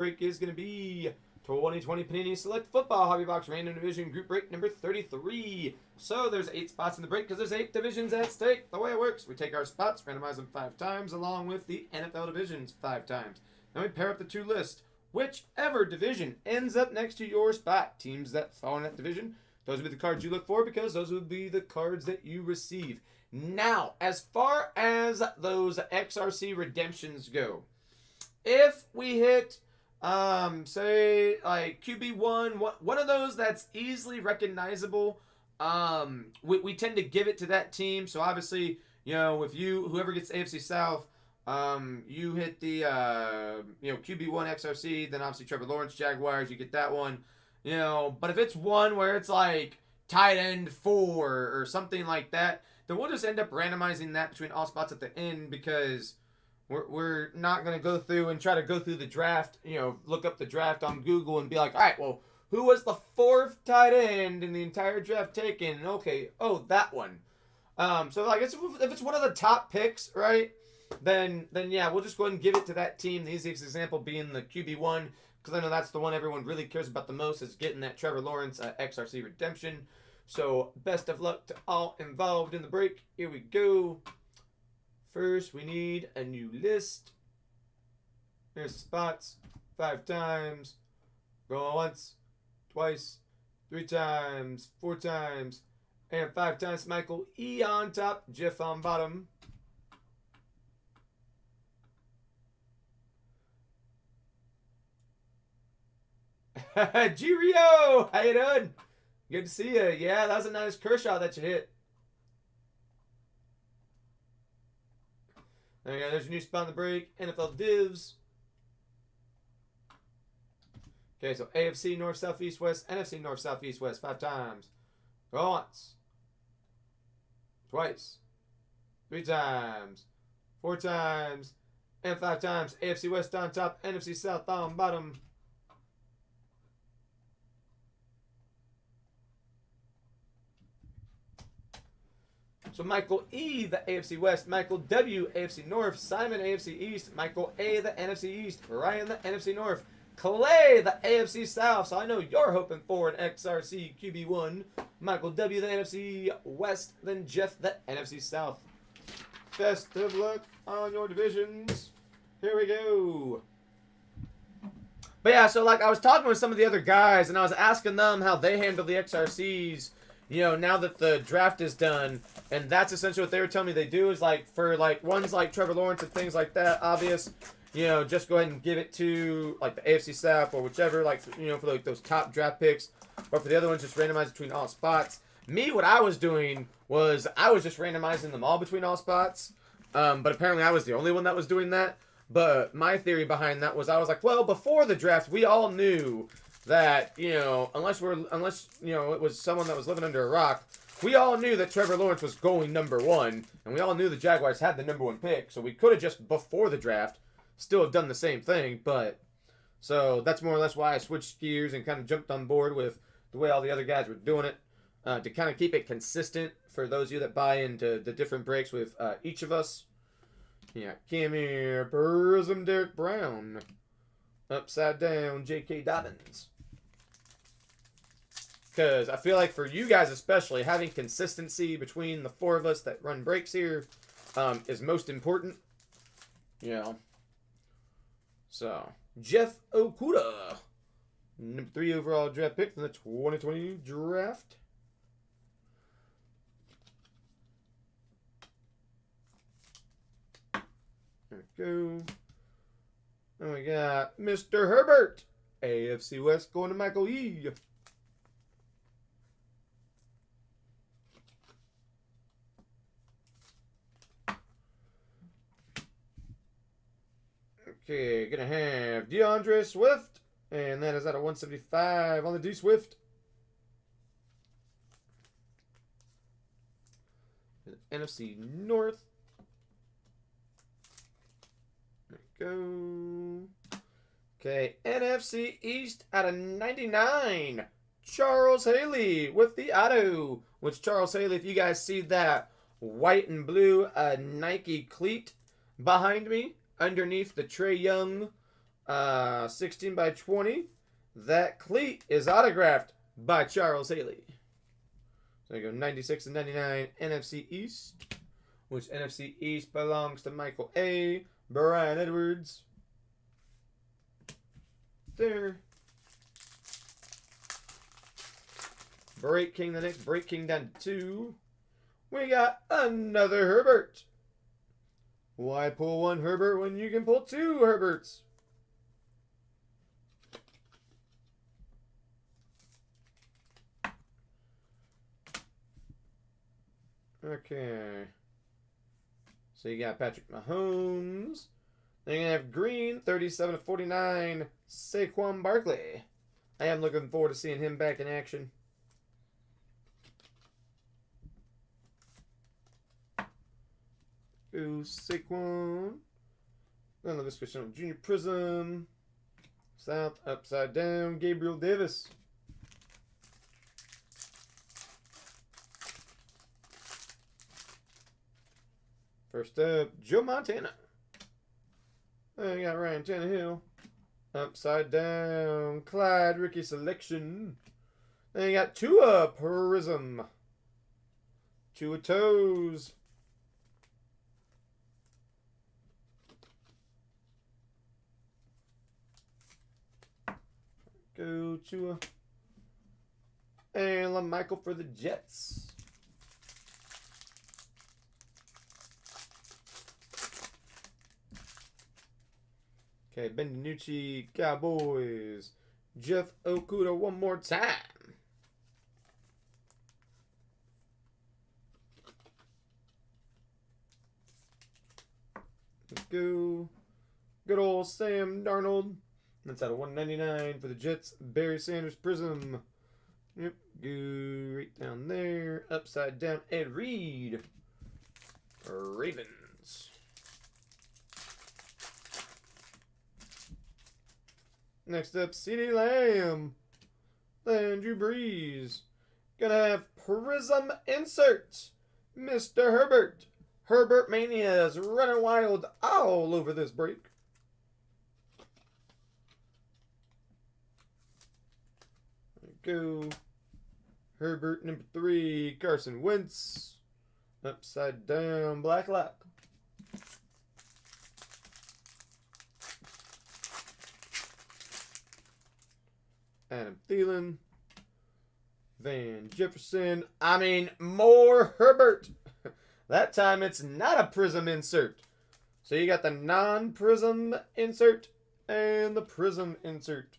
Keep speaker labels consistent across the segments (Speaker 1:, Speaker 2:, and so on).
Speaker 1: break is going to be 2020 Panini Select Football Hobby Box Random Division Group Break number 33. So there's 8 spots in the break because there's 8 divisions at stake. The way it works, we take our spots, randomize them 5 times, along with the NFL divisions 5 times. Then we pair up the 2 lists. Whichever division ends up next to your spot, teams that fall in that division, those would be the cards you look for because those would be the cards that you receive. Now, as far as those XRC redemptions go, if we hit say like QB1, one of those that's easily recognizable, we tend to give it to that team. So obviously, if whoever gets AFC South, you hit the QB1 XRC, then obviously Trevor Lawrence Jaguars, you get that one. But if it's one where it's like tight end 4 or something like that, then we'll just end up randomizing that between all spots at the end because we're not going to go through and try to go through the draft, look up the draft on Google and be like, all right, well, who was the 4th tight end in the entire draft taken? Okay, oh, that one. So I guess if it's one of the top picks, right, then yeah, we'll just go ahead and give it to that team. The easiest example being the QB1, because I know that's the one everyone really cares about the most, is getting that Trevor Lawrence XRC redemption. So best of luck to all involved in the break. Here we go. First, we need a new list. Here's the spots. 5 times. Roll once, twice, 3 times, 4 times, and 5 times. Michael E on top, Jeff on bottom. G-Rio! How you doing? Good to see you. Yeah, that was a nice Kershaw that you hit. There you go. There's your new spot on the break. NFL divs. Okay, so AFC North, South, East, West. NFC North, South, East, West. 5 times. Go once. Twice. 3 times. 4 times. And 5 times. AFC West on top. NFC South on bottom. So Michael E, the AFC West, Michael W, AFC North, Simon, AFC East, Michael A, the NFC East, Ryan, the NFC North, Clay, the AFC South. So I know you're hoping for an XRC QB1. Michael W, the NFC West, then Jeff, the NFC South. Best of luck on your divisions. Here we go. But yeah, so like I was talking with some of the other guys, and I was asking them how they handle the XRCs, now that the draft is done. And that's essentially what they were telling me they do is like for like ones like Trevor Lawrence and things like that, obvious, just go ahead and give it to like the AFC South or whichever, like, for like those top draft picks. Or for the other ones, just randomize between all spots. Me, what I was doing was I was just randomizing them all between all spots. But apparently I was the only one that was doing that. But my theory behind that was I was like, well, before the draft, we all knew that, unless it was someone that was living under a rock, we all knew that Trevor Lawrence was going number 1, and we all knew the Jaguars had the number 1 pick, so we could have just, before the draft, still have done the same thing, but, so that's more or less why I switched gears and kind of jumped on board with the way all the other guys were doing it, to kind of keep it consistent for those of you that buy into the different breaks with each of us. Yeah, Cam here, Prism, Derek Brown, upside down, J.K. Dobbins. Because I feel like for you guys especially, having consistency between the 4 of us that run breaks here is most important. So, Jeff Okuda, number 3 overall draft pick from the 2020 draft. There we go. And we got Mr. Herbert, AFC West, going to Michael E. Okay, gonna have DeAndre Swift, and that is at a 175 on the D Swift. NFC North. There we go. Okay, NFC East at a 99. Charles Haley with the auto. Which Charles Haley, if you guys see that white and blue Nike cleat behind me, underneath the Trae Young 16 by 20. That cleat is autographed by Charles Haley. So you go 96 and 99 NFC East, which NFC East belongs to Michael A. Brian Edwards. There. Break King, the next Break King down to 2. We got another Herbert. Why pull one Herbert when you can pull 2 Herberts? Okay. So you got Patrick Mahomes. Then you're going to have green, 37 of 49, Saquon Barkley. I am looking forward to seeing him back in action. Ooh, Saquon. Then the Cristiano Jr. Prism. South, upside down, Gabriel Davis. First up, Joe Montana. Then you got Ryan Tannehill. Upside down, Clyde rookie selection. Then you got Tua Prism. Tua Toes. Go Tua. And LaMichael for the Jets. Okay, Ben DiNucci, Cowboys. Jeff Okuda one more time. Let's go. Good old Sam Darnold. That's out of 199 for the Jets. Barry Sanders Prism. Yep, go right down there. Upside down, Ed Reed. Ravens. Next up, CeeDee Lamb. Then Drew Brees. Gonna have Prism Insert. Mr. Herbert. Herbert Mania is running wild all over this break. Go. Herbert number 3, Carson Wentz. Upside down, Black Lock. Adam Thielen. Van Jefferson. I mean, more Herbert. That time it's not a Prism insert. So you got the non-Prism insert and the Prism insert.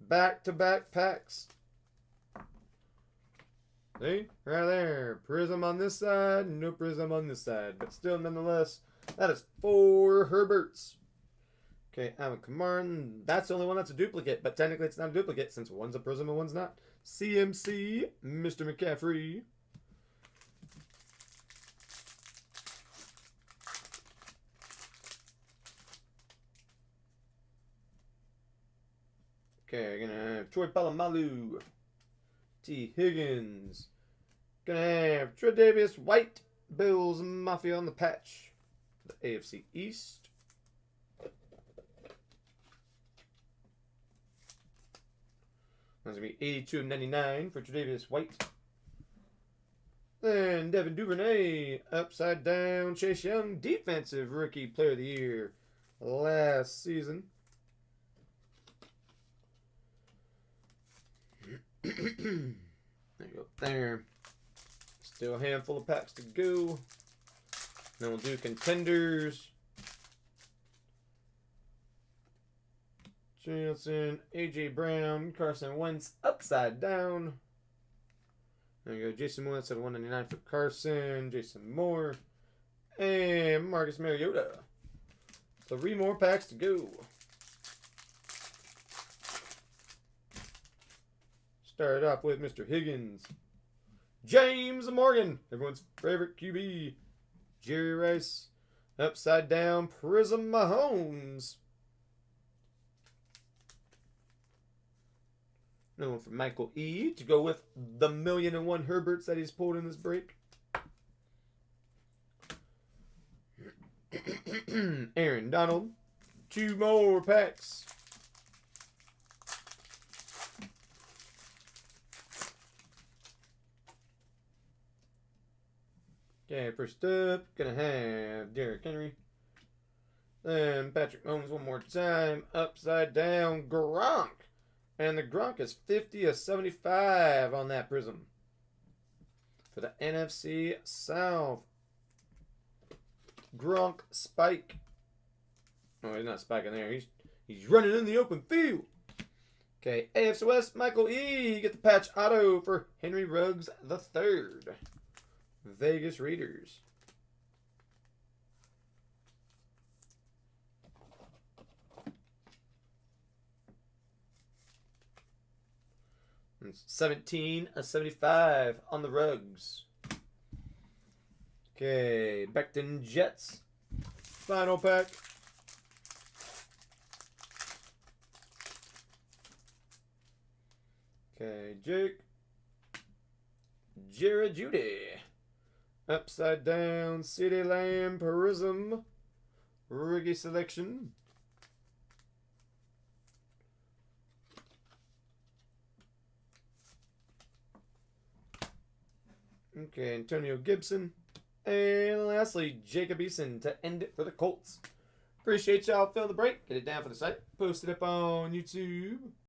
Speaker 1: Back-to-back packs. See? Right there. Prism on this side, no Prism on this side. But still, nonetheless, that is 4 Herberts. Okay, Alvin Kamara. That's the only one that's a duplicate. But technically, it's not a duplicate since one's a Prism and one's not. CMC, Mr. McCaffrey. Okay, we're going to have Troy Polamalu. T. Higgins. Gonna have Tre'Davious White. Bills Mafia on the patch. The AFC East. That's gonna be 82 of 99 for Tre'Davious White. Then Devin Duvernay. Upside down. Chase Young. Defensive Rookie Player of the Year last season. There you go. There. Still a handful of packs to go. Then we'll do contenders. Johnson, AJ Brown, Carson Wentz, upside down. There you go. Jason Moore, that's at 199 for Carson. Jason Moore. And Marcus Mariota. 3 more packs to go. Started off with Mr. Higgins. James Morgan, everyone's favorite QB. Jerry Rice. Upside down, Prism Mahomes. Another one from Michael E. to go with the 1,000,001 Herberts that he's pulled in this break. Aaron Donald. 2 more packs. Okay, first up, gonna have Derrick Henry. Then Patrick Mahomes one more time. Upside down, Gronk. And the Gronk is 50/75 on that prism. For the NFC South. Gronk Spike. Oh, he's not spiking there. He's running in the open field. Okay, AFC West, Michael E. You get the patch auto for Henry Ruggs III. Vegas Raiders. It's 17/75 on the Ruggs. Okay, Becton Jets. Final pack. Okay, Jake. Jerry Judy. Upside down, City Lamb Prism. Rookie selection. Okay, Antonio Gibson. And lastly, Jacob Eason to end it for the Colts. Appreciate y'all filling the break. Get it down for the site. Post it up on YouTube.